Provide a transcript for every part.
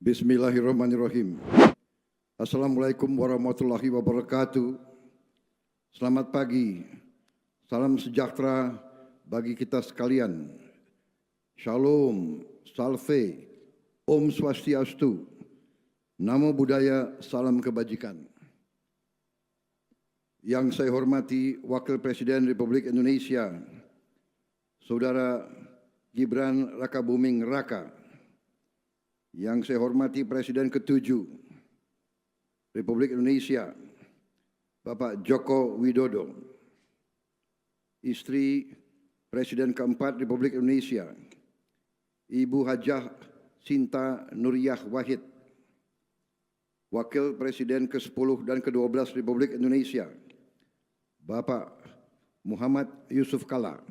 Bismillahirrahmanirrahim. Assalamualaikum warahmatullahi wabarakatuh. Selamat pagi, salam sejahtera bagi kita sekalian. Shalom, salve, Om Swastiastu, Namo Buddhaya, salam kebajikan. Yang saya hormati Wakil Presiden Republik Indonesia, Saudara Gibran Rakabuming Raka. Yang saya hormati Presiden ke-7 Republik Indonesia, Bapak Joko Widodo. Istri Presiden ke-4 Republik Indonesia, Ibu Hajah Sinta Nuriyah Wahid. Wakil Presiden ke-10 dan ke-12 Republik Indonesia, Bapak Muhammad Yusuf Kalla.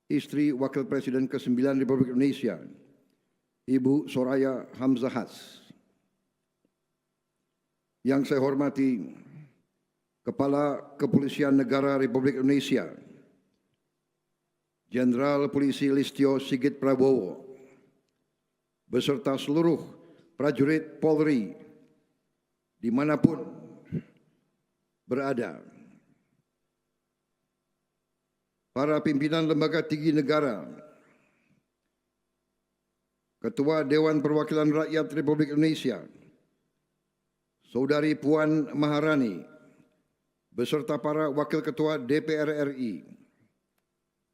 Istri Wakil Presiden ke-9 Republik Indonesia, Ibu Soraya Hamzahas. Yang saya hormati Kepala Kepolisian Negara Republik Indonesia, Jenderal Polisi Listio Sigit Prabowo, beserta seluruh prajurit Polri dimanapun berada. Para pimpinan lembaga tinggi negara, Ketua Dewan Perwakilan Rakyat Republik Indonesia, Saudari Puan Maharani, beserta para Wakil Ketua DPR RI,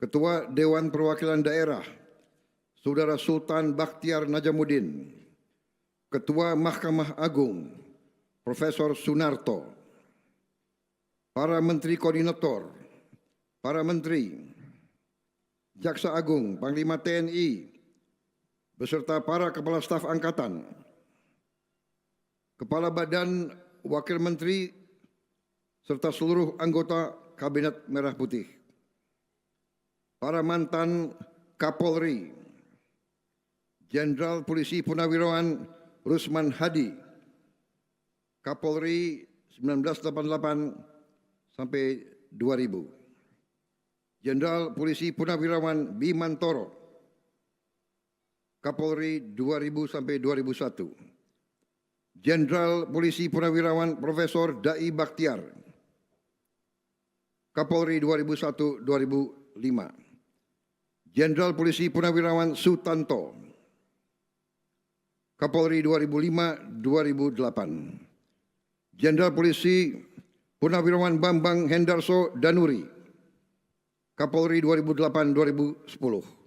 Ketua Dewan Perwakilan Daerah, Saudara Sultan Bakhtiar Najamuddin, Ketua Mahkamah Agung, Profesor Sunarto, para Menteri Koordinator, para Menteri, Jaksa Agung, Panglima TNI, beserta para Kepala Staf Angkatan, Kepala Badan, Wakil Menteri, serta seluruh anggota Kabinet Merah Putih, para mantan Kapolri, Jenderal Polisi Purnawirawan Rusman Hadi, Kapolri 1988 sampai 2000, Jenderal Polisi Purnawirawan Bimantoro, Kapolri 2000 sampai 2001, Jenderal Polisi Purnawirawan Profesor Dai Bakhtiar, Kapolri 2001-2005, Jenderal Polisi Purnawirawan Sutanto, Kapolri 2005-2008, Jenderal Polisi Purnawirawan Bambang Hendarso Danuri, Kapolri 2008-2010,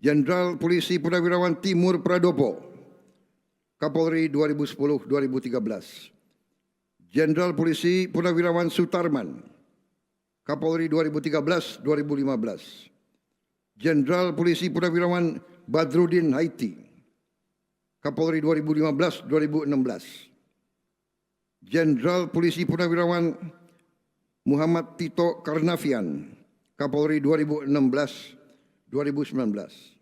Jenderal Polisi Purnawirawan Timur Pradopo, Kapolri 2010-2013. Jenderal Polisi Purnawirawan Sutarman, Kapolri 2013-2015. Jenderal Polisi Purnawirawan Badrudin Haiti, Kapolri 2015-2016. Jenderal Polisi Purnawirawan Muhammad Tito Karnavian, Kapolri 2016-2019.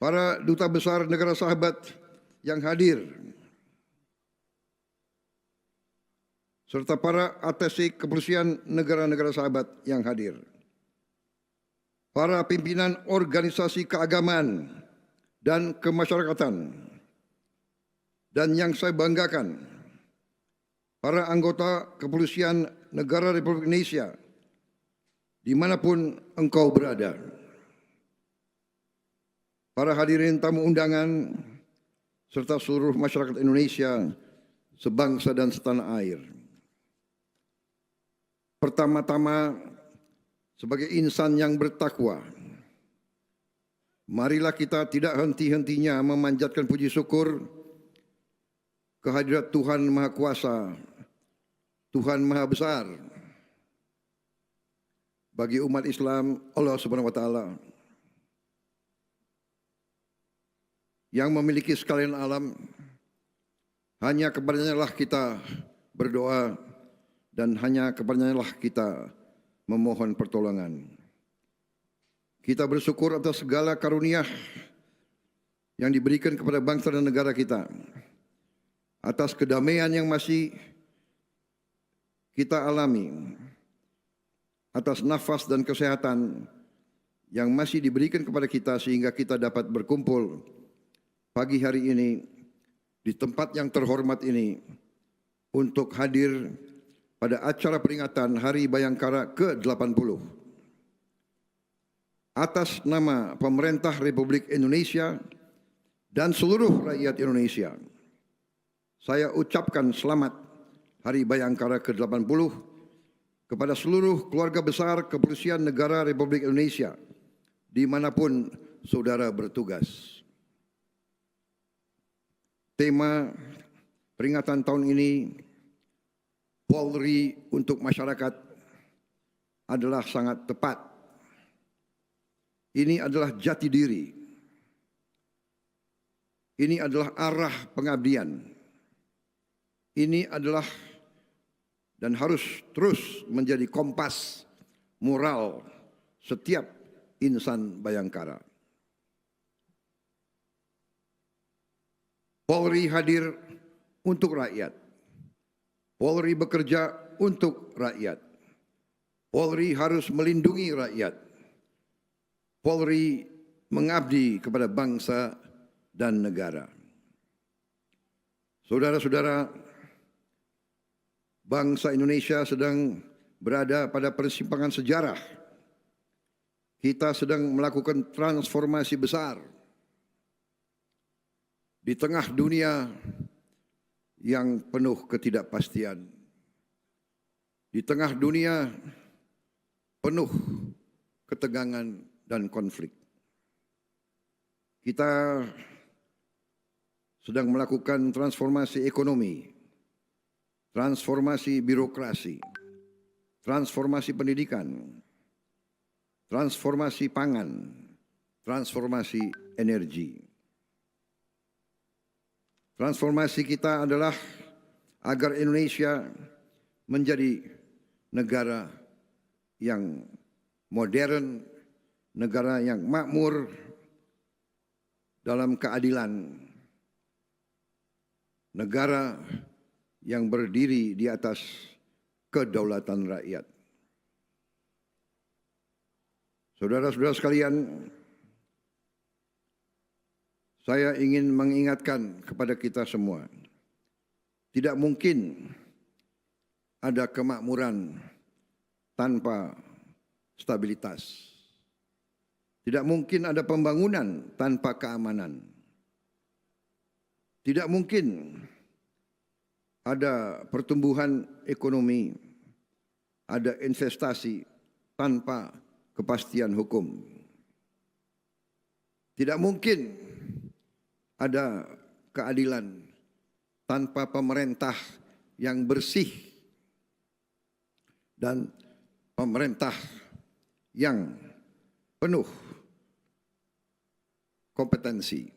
Para duta besar negara sahabat yang hadir, serta para atasé kepolisian negara-negara sahabat yang hadir, para pimpinan organisasi keagamaan dan kemasyarakatan, dan yang saya banggakan, para anggota kepolisian negara Republik Indonesia, dimanapun engkau berada. Para hadirin tamu undangan, serta seluruh masyarakat Indonesia, sebangsa dan setanah air. Pertama-tama, sebagai insan yang bertakwa, marilah kita tidak henti-hentinya memanjatkan puji syukur kehadirat Tuhan Maha Kuasa, Tuhan Maha Besar, bagi umat Islam, Allah Subhanahu wa Ta'ala, yang memiliki sekalian alam. Hanya kepadanya lah kita berdoa dan hanya kepadanya lah kita memohon pertolongan. Kita bersyukur atas segala karunia yang diberikan kepada bangsa dan negara kita, atas kedamaian yang masih kita alami, atas nafas dan kesehatan yang masih diberikan kepada kita sehingga kita dapat berkumpul pagi hari ini di tempat yang terhormat ini untuk hadir pada acara peringatan Hari Bayangkara ke-80. Atas nama pemerintah Republik Indonesia dan seluruh rakyat Indonesia, saya ucapkan selamat Hari Bayangkara ke-80 kepada seluruh keluarga besar Kepolisian Negara Republik Indonesia dimanapun saudara bertugas. Tema peringatan tahun ini, Polri untuk masyarakat, adalah sangat tepat. Ini adalah jati diri. Ini adalah arah pengabdian. Ini adalah dan harus terus menjadi kompas moral setiap insan Bayangkara. Polri hadir untuk rakyat. Polri bekerja untuk rakyat. Polri harus melindungi rakyat. Polri mengabdi kepada bangsa dan negara. Saudara-saudara, bangsa Indonesia sedang berada pada persimpangan sejarah. Kita sedang melakukan transformasi besar di tengah dunia yang penuh ketidakpastian, di tengah dunia penuh ketegangan dan konflik. Kita sedang melakukan transformasi ekonomi, transformasi birokrasi, transformasi pendidikan, transformasi pangan, transformasi energi. Transformasi kita adalah agar Indonesia menjadi negara yang modern, negara yang makmur dalam keadilan, negara yang berdiri di atas kedaulatan rakyat. Saudara-saudara sekalian, saya ingin mengingatkan kepada kita semua, tidak mungkin ada kemakmuran tanpa stabilitas. Tidak mungkin ada pembangunan tanpa keamanan. Tidak mungkin ada pertumbuhan ekonomi, ada investasi tanpa kepastian hukum. Tidak mungkin ada keadilan tanpa pemerintah yang bersih dan pemerintah yang penuh kompetensi.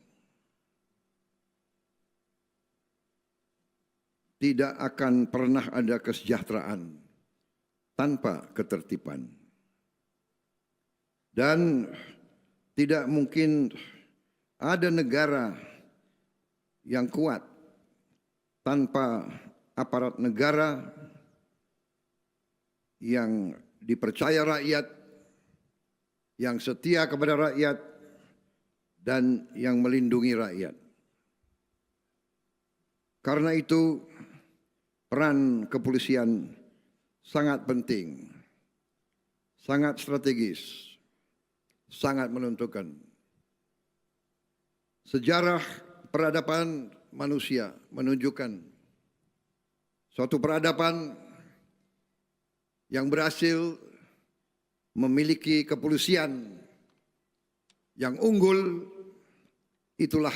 Tidak akan pernah ada kesejahteraan tanpa ketertiban. Dan tidak mungkin ada negara yang kuat tanpa aparat negara yang dipercaya rakyat, yang setia kepada rakyat, dan yang melindungi rakyat. Karena itu, peran kepolisian sangat penting, sangat strategis, sangat menentukan. Sejarah peradaban manusia menunjukkan suatu peradaban yang berhasil memiliki kepolisian yang unggul, itulah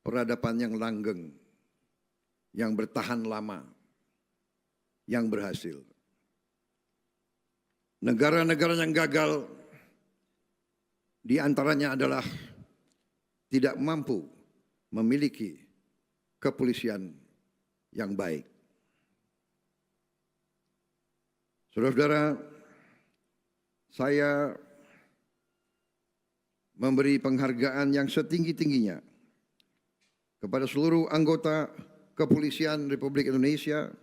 peradaban yang langgeng, yang bertahan lama, yang berhasil. Negara-negara yang gagal di antaranya adalah tidak mampu memiliki kepolisian yang baik. Saudara-saudara, saya memberi penghargaan yang setinggi-tingginya kepada seluruh anggota Kepolisian Republik Indonesia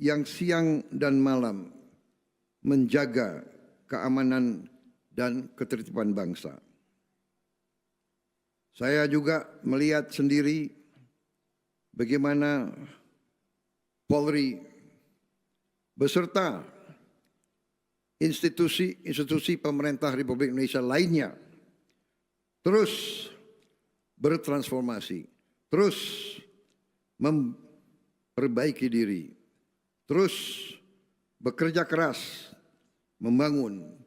yang siang dan malam menjaga keamanan dan ketertiban bangsa. Saya juga melihat sendiri bagaimana Polri beserta institusi pemerintah Republik Indonesia lainnya terus bertransformasi, terus memperbaiki diri, terus bekerja keras membangun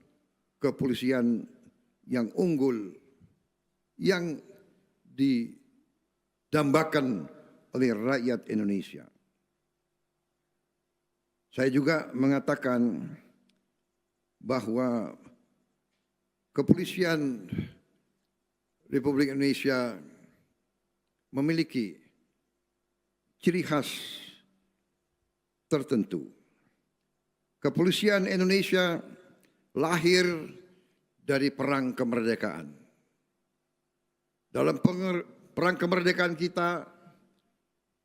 kepolisian yang unggul, yang didambakan oleh rakyat Indonesia. Saya juga mengatakan bahwa kepolisian Republik Indonesia memiliki ciri khas tertentu. Kepolisian Indonesia lahir dari perang kemerdekaan. Dalam perang kemerdekaan kita,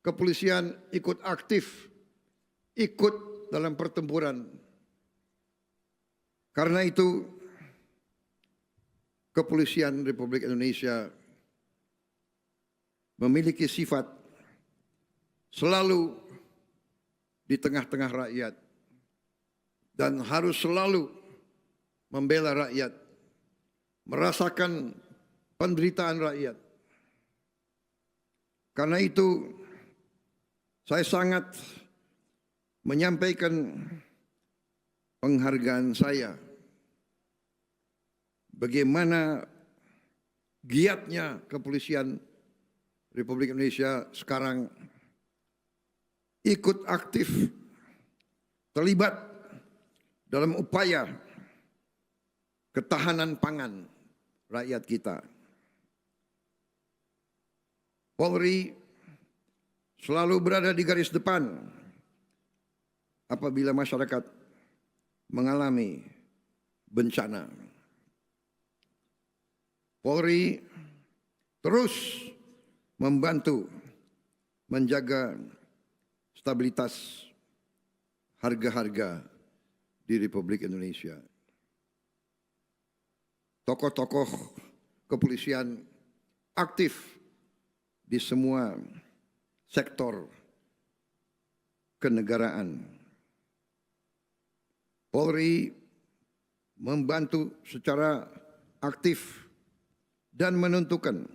kepolisian ikut aktif, ikut dalam pertempuran. Karena itu, kepolisian Republik Indonesia memiliki sifat selalu di tengah-tengah rakyat dan harus selalu membela rakyat, merasakan penderitaan rakyat. Karena itu, saya sangat menyampaikan penghargaan saya bagaimana giatnya kepolisian Republik Indonesia sekarang ikut aktif terlibat dalam upaya ketahanan pangan rakyat kita. Polri selalu berada di garis depan apabila masyarakat mengalami bencana. Polri terus membantu menjaga stabilitas harga-harga di Republik Indonesia. Tokoh-tokoh kepolisian aktif di semua sektor kenegaraan. Polri membantu secara aktif dan menentukan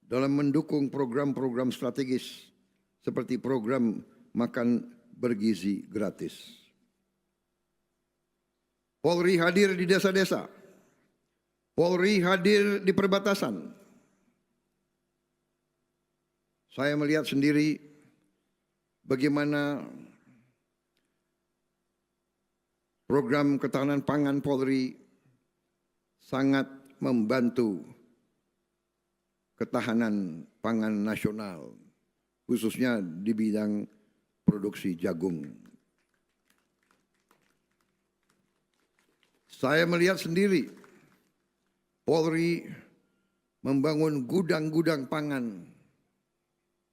dalam mendukung program-program strategis seperti program makan bergizi gratis. Polri hadir di desa-desa. Polri hadir di perbatasan. Saya melihat sendiri bagaimana program ketahanan pangan Polri sangat membantu ketahanan pangan nasional, khususnya di bidang produksi jagung. Saya melihat sendiri Polri membangun gudang-gudang pangan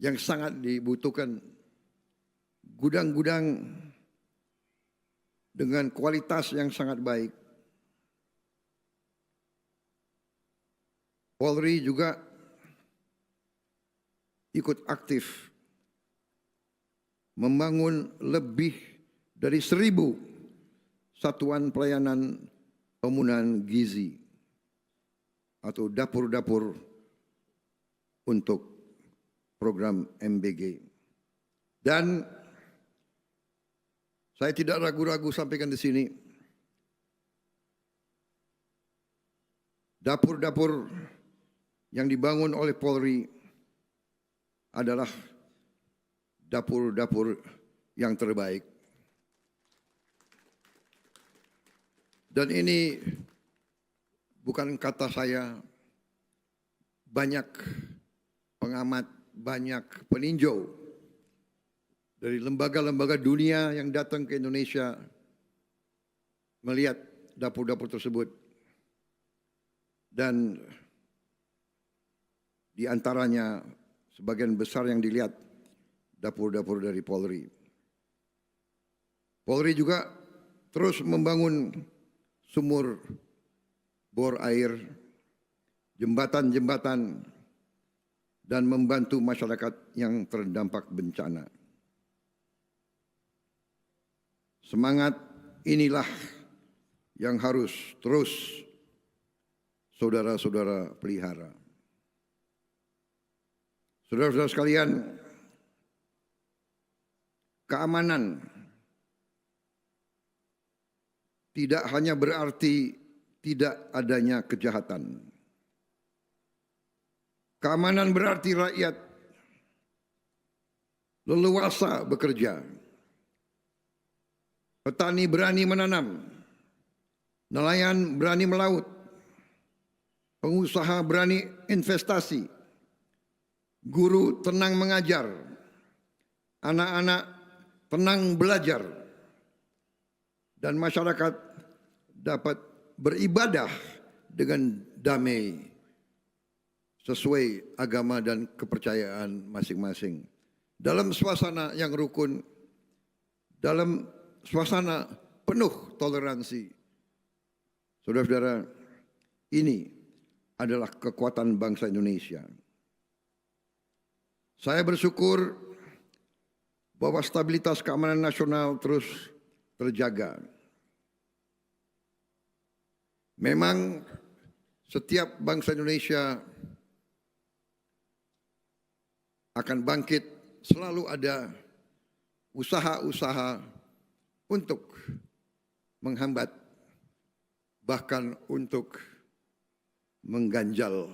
yang sangat dibutuhkan, gudang-gudang dengan kualitas yang sangat baik. Polri juga ikut aktif membangun lebih dari 1.000 satuan pelayanan pemenuhan gizi atau dapur-dapur untuk program MBG. Dan saya tidak ragu-ragu sampaikan di sini, dapur-dapur yang dibangun oleh Polri adalah dapur-dapur yang terbaik. Dan ini bukan kata saya, banyak pengamat, banyak peninjau dari lembaga-lembaga dunia yang datang ke Indonesia melihat dapur-dapur tersebut. Dan di antaranya sebagian besar yang dilihat dapur-dapur dari Polri. Polri juga terus membangun sumur bor air jembatan-jembatan, dan membantu masyarakat yang terdampak bencana. Semangat inilah yang harus terus saudara-saudara pelihara. Saudara-saudara sekalian, keamanan tidak hanya berarti tidak adanya kejahatan. Keamanan berarti rakyat leluasa bekerja. Petani berani menanam, nelayan berani melaut, pengusaha berani investasi, guru tenang mengajar, anak-anak tenang belajar, dan masyarakat dapat beribadah dengan damai sesuai agama dan kepercayaan masing-masing. Dalam suasana yang rukun, dalam suasana penuh toleransi. Saudara-saudara, ini adalah kekuatan bangsa Indonesia. Saya bersyukur bahwa stabilitas keamanan nasional terus terjaga. Memang setiap bangsa Indonesia akan bangkit, selalu ada usaha-usaha untuk menghambat, bahkan untuk mengganjal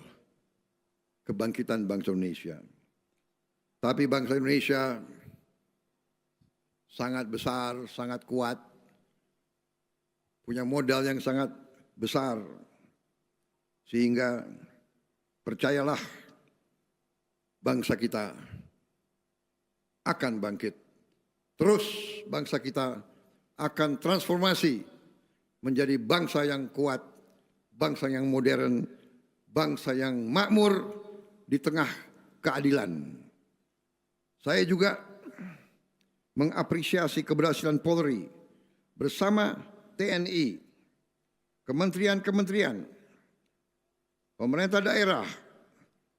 kebangkitan bangsa Indonesia. Tapi bangsa Indonesia sangat besar, sangat kuat, punya modal yang sangat besar, sehingga percayalah bangsa kita akan bangkit. Terus bangsa kita akan transformasi menjadi bangsa yang kuat, bangsa yang modern, bangsa yang makmur di tengah keadilan. Saya juga mengapresiasi keberhasilan Polri bersama TNI, kementerian-kementerian, pemerintah daerah,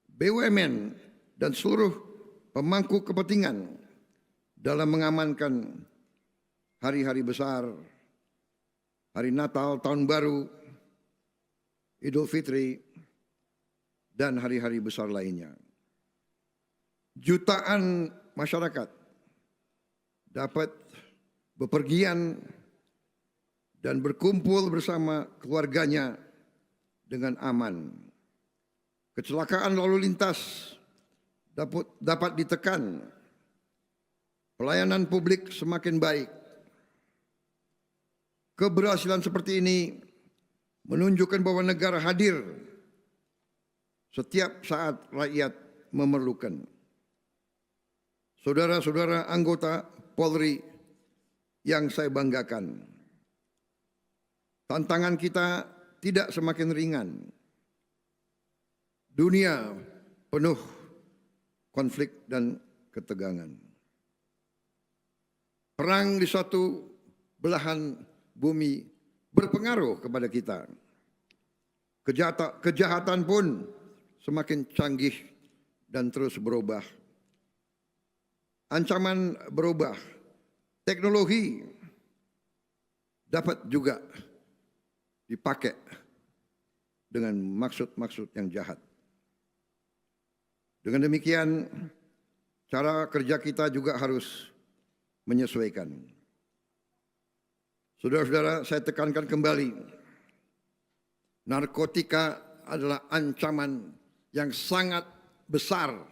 BUMN, dan seluruh pemangku kepentingan dalam mengamankan hari-hari besar, hari Natal, Tahun Baru, Idul Fitri, dan hari-hari besar lainnya. Jutaan masyarakat dapat bepergian dan berkumpul bersama keluarganya dengan aman. Kecelakaan lalu lintas dapat ditekan, pelayanan publik semakin baik. Keberhasilan seperti ini menunjukkan bahwa negara hadir setiap saat rakyat memerlukan. Saudara-saudara anggota Polri yang saya banggakan, tantangan kita tidak semakin ringan. Dunia penuh konflik dan ketegangan. Perang di suatu belahan bumi berpengaruh kepada kita. Kejahatan pun semakin canggih dan terus berubah. Ancaman berubah. Teknologi dapat juga dipakai dengan maksud-maksud yang jahat. Dengan demikian, cara kerja kita juga harus menyesuaikan. Saudara-saudara, saya tekankan kembali, narkotika adalah ancaman yang sangat besar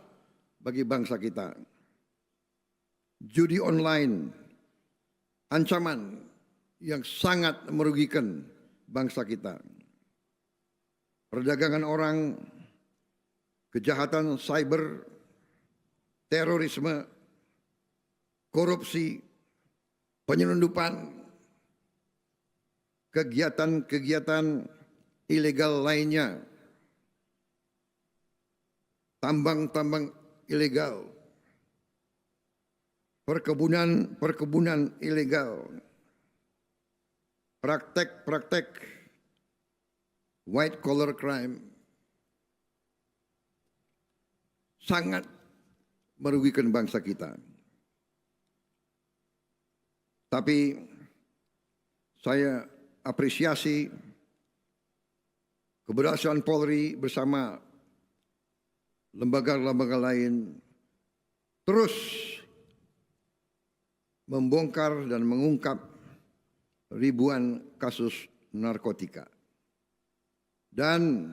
bagi bangsa kita. Judi online, ancaman yang sangat merugikan bangsa kita. Perdagangan orang, kejahatan cyber, terorisme, korupsi, penyelundupan, kegiatan-kegiatan ilegal lainnya, tambang-tambang ilegal, perkebunan ilegal, praktek-praktek white collar crime, sangat merugikan bangsa kita. Tapi saya apresiasi keberhasilan Polri bersama lembaga-lembaga lain terus membongkar dan mengungkap ribuan kasus narkotika. Dan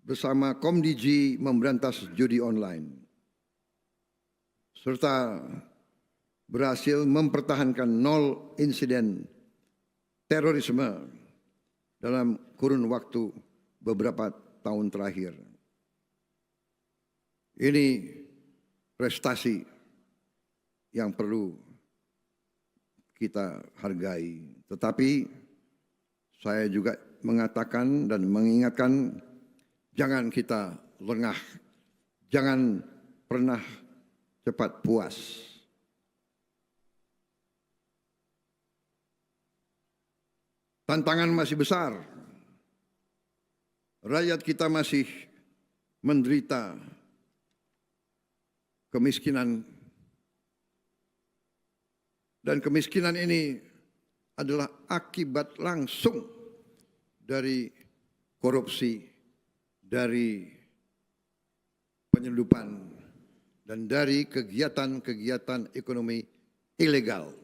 bersama Komdiji memberantas judi online. Serta berhasil mempertahankan 0 insiden terorisme dalam kurun waktu beberapa tahun terakhir. Ini prestasi yang perlu kita hargai. Tetapi saya juga mengatakan dan mengingatkan, jangan kita lengah, jangan pernah cepat puas. Tantangan masih besar. Rakyat kita masih menderita kemiskinan. Dan kemiskinan ini adalah akibat langsung dari korupsi, dari penyelundupan, dan dari kegiatan-kegiatan ekonomi ilegal.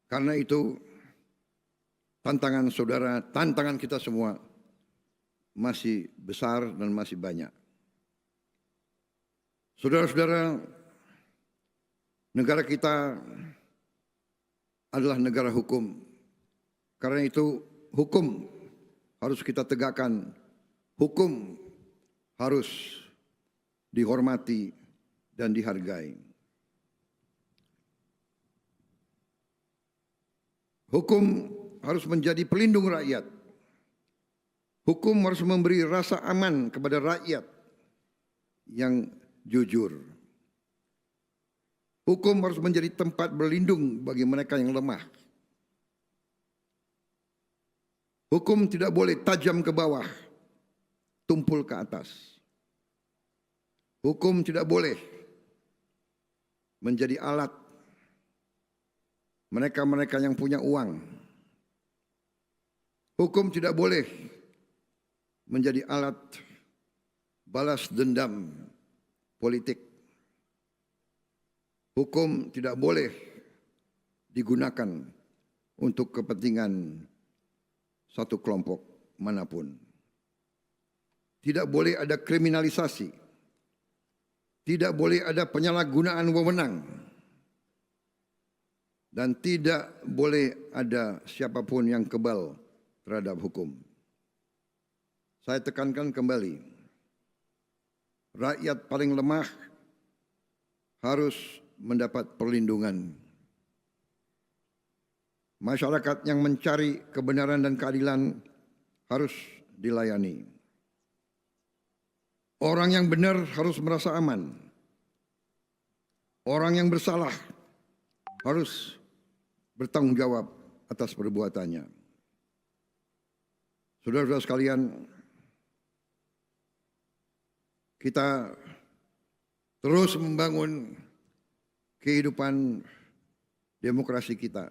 Karena itu, tantangan saudara, tantangan kita semua masih besar dan masih banyak. Saudara-saudara, negara kita adalah negara hukum. Karena itu, hukum harus kita tegakkan. Hukum harus dihormati dan dihargai. Hukum harus menjadi pelindung rakyat. Hukum harus memberi rasa aman kepada rakyat yang jujur. Hukum harus menjadi tempat berlindung bagi mereka yang lemah. Hukum tidak boleh tajam ke bawah, tumpul ke atas. Hukum tidak boleh menjadi alat mereka-mereka yang punya uang. Hukum tidak boleh menjadi alat balas dendam politik. Hukum tidak boleh digunakan untuk kepentingan satu kelompok manapun. Tidak boleh ada kriminalisasi. Tidak boleh ada penyalahgunaan wewenang. Dan tidak boleh ada siapapun yang kebal terhadap hukum. Saya tekankan kembali, rakyat paling lemah harus mendapat perlindungan. Masyarakat yang mencari kebenaran dan keadilan harus dilayani. Orang yang benar harus merasa aman. Orang yang bersalah harus bertanggung jawab atas perbuatannya. Saudara-saudara sekalian, kita terus membangun kehidupan demokrasi kita.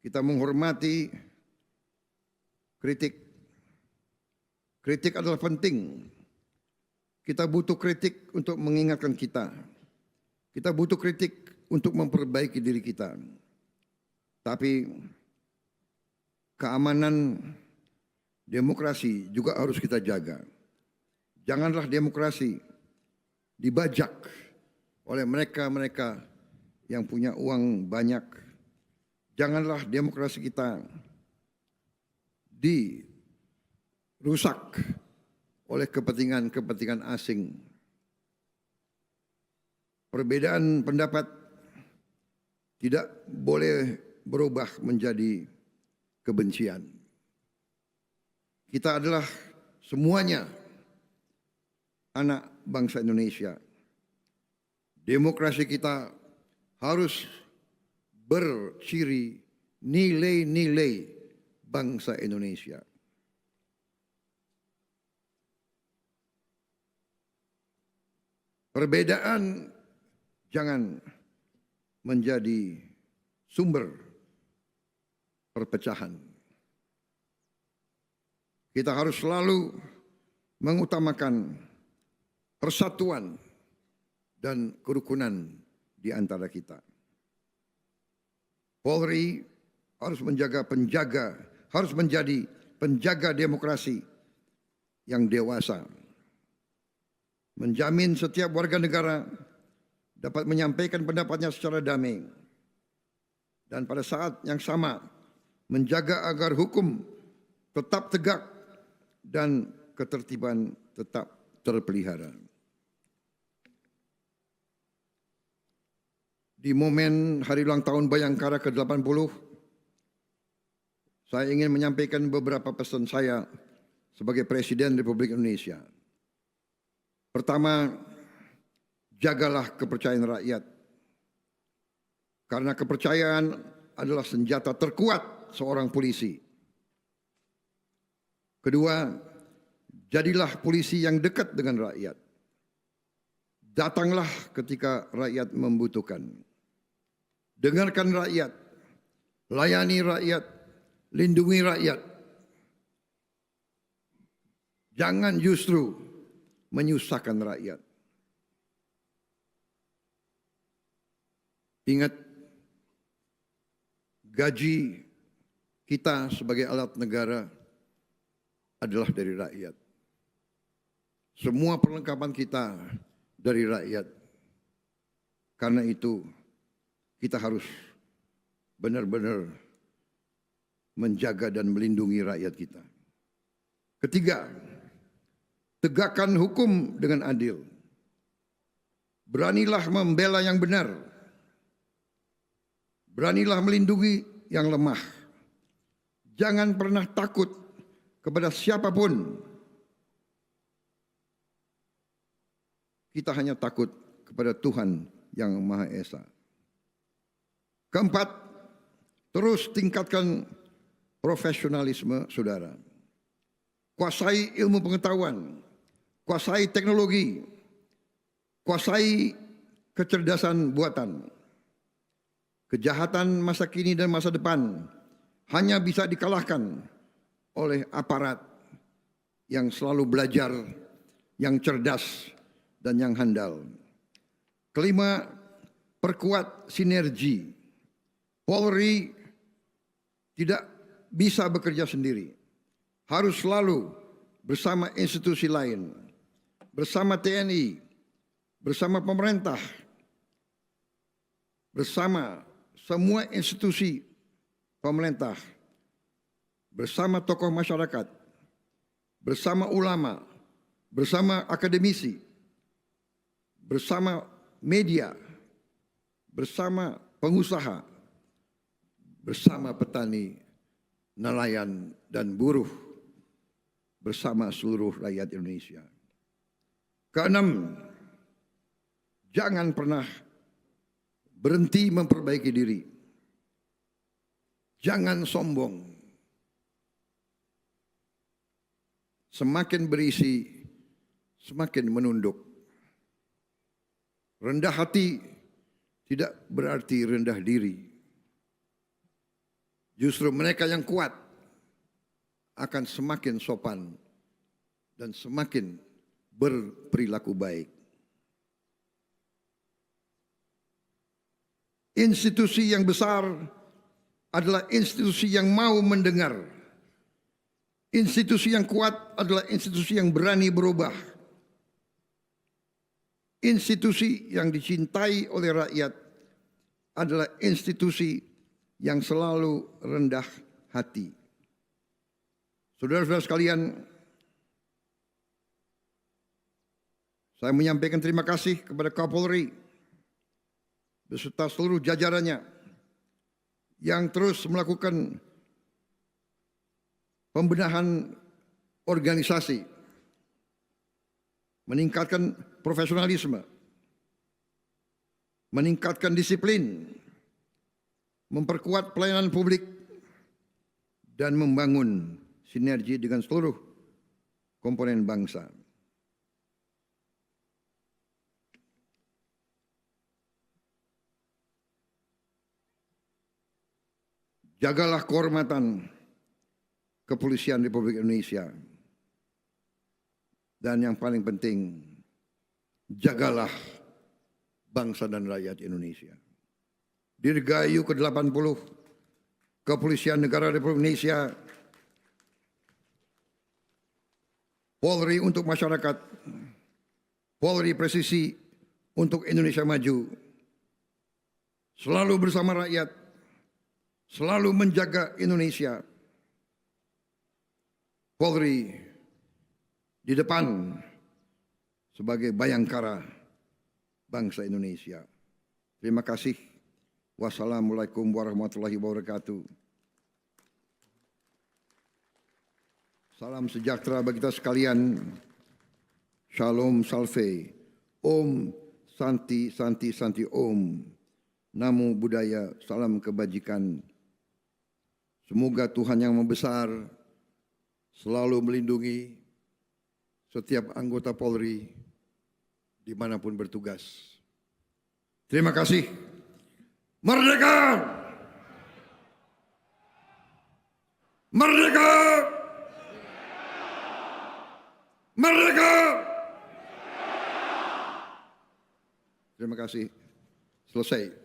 Kita menghormati kritik. Kritik adalah penting. Kita butuh kritik untuk mengingatkan kita. Kita butuh kritik untuk memperbaiki diri kita. Tapi keamanan demokrasi juga harus kita jaga. Janganlah demokrasi dibajak oleh mereka-mereka yang punya uang banyak. Janganlah demokrasi kita dirusak oleh kepentingan-kepentingan asing. Perbedaan pendapat tidak boleh berubah menjadi kebencian. Kita adalah semuanya anak bangsa Indonesia. Demokrasi kita harus berciri nilai-nilai bangsa Indonesia. Perbedaan jangan menjadi sumber perpecahan. Kita harus selalu mengutamakan persatuan dan kerukunan di antara kita. Polri harus menjadi penjaga demokrasi yang dewasa, menjamin setiap warga negara dapat menyampaikan pendapatnya secara damai, dan pada saat yang sama menjaga agar hukum tetap tegak dan ketertiban tetap terpelihara. Di momen hari ulang tahun Bayangkara ke-80, saya ingin menyampaikan beberapa pesan saya sebagai Presiden Republik Indonesia. Pertama, jagalah kepercayaan rakyat. Karena kepercayaan adalah senjata terkuat seorang polisi. Kedua, jadilah polisi yang dekat dengan rakyat. Datanglah ketika rakyat membutuhkan. Dengarkan rakyat, layani rakyat, lindungi rakyat. Jangan justru menyusahkan rakyat. Ingat, gaji kita sebagai alat negara adalah dari rakyat. Semua perlengkapan kita dari rakyat. Karena itu, kita harus benar-benar menjaga dan melindungi rakyat kita. Ketiga, tegakkan hukum dengan adil. Beranilah membela yang benar. Beranilah melindungi yang lemah. Jangan pernah takut kepada siapapun. Kita hanya takut kepada Tuhan yang Maha Esa. Keempat, terus tingkatkan profesionalisme saudara. Kuasai ilmu pengetahuan, kuasai teknologi, kuasai kecerdasan buatan. Kejahatan masa kini dan masa depan hanya bisa dikalahkan oleh aparat yang selalu belajar, yang cerdas, dan yang handal. Kelima, perkuat sinergi. Polri tidak bisa bekerja sendiri. Harus selalu bersama institusi lain, bersama TNI, bersama pemerintah, bersama semua institusi pemerintah, bersama tokoh masyarakat, bersama ulama, bersama akademisi, bersama media, bersama pengusaha, bersama petani, nelayan, dan buruh, bersama seluruh rakyat Indonesia. Keenam, jangan pernah berhenti memperbaiki diri. Jangan sombong. Semakin berisi, semakin menunduk. Rendah hati tidak berarti rendah diri. Justru mereka yang kuat akan semakin sopan dan semakin berperilaku baik. Institusi yang besar adalah institusi yang mau mendengar. Institusi yang kuat adalah institusi yang berani berubah. Institusi yang dicintai oleh rakyat adalah institusi yang selalu rendah hati. Saudara-saudara sekalian, saya menyampaikan terima kasih kepada Kapolri beserta seluruh jajarannya yang terus melakukan pembenahan organisasi, meningkatkan profesionalisme, meningkatkan disiplin, memperkuat pelayanan publik, dan membangun sinergi dengan seluruh komponen bangsa. Jagalah kehormatan Kepolisian Republik Indonesia. Dan yang paling penting, jagalah bangsa dan rakyat Indonesia. Dirgahayu ke-80 Kepolisian Negara Republik Indonesia, Polri untuk masyarakat, Polri presisi untuk Indonesia maju, selalu bersama rakyat, selalu menjaga Indonesia. Polri di depan sebagai bayangkara bangsa Indonesia. Terima kasih. Wassalamualaikum warahmatullahi wabarakatuh. Salam sejahtera bagi kita sekalian. Shalom Salve. Om Santi Santi Santi Om. Namo Buddhaya. Salam kebajikan. Semoga Tuhan yang Maha Besar selalu melindungi setiap anggota Polri dimanapun bertugas. Terima kasih. Merdeka! Merdeka! Merdeka! Terima kasih. Selesai.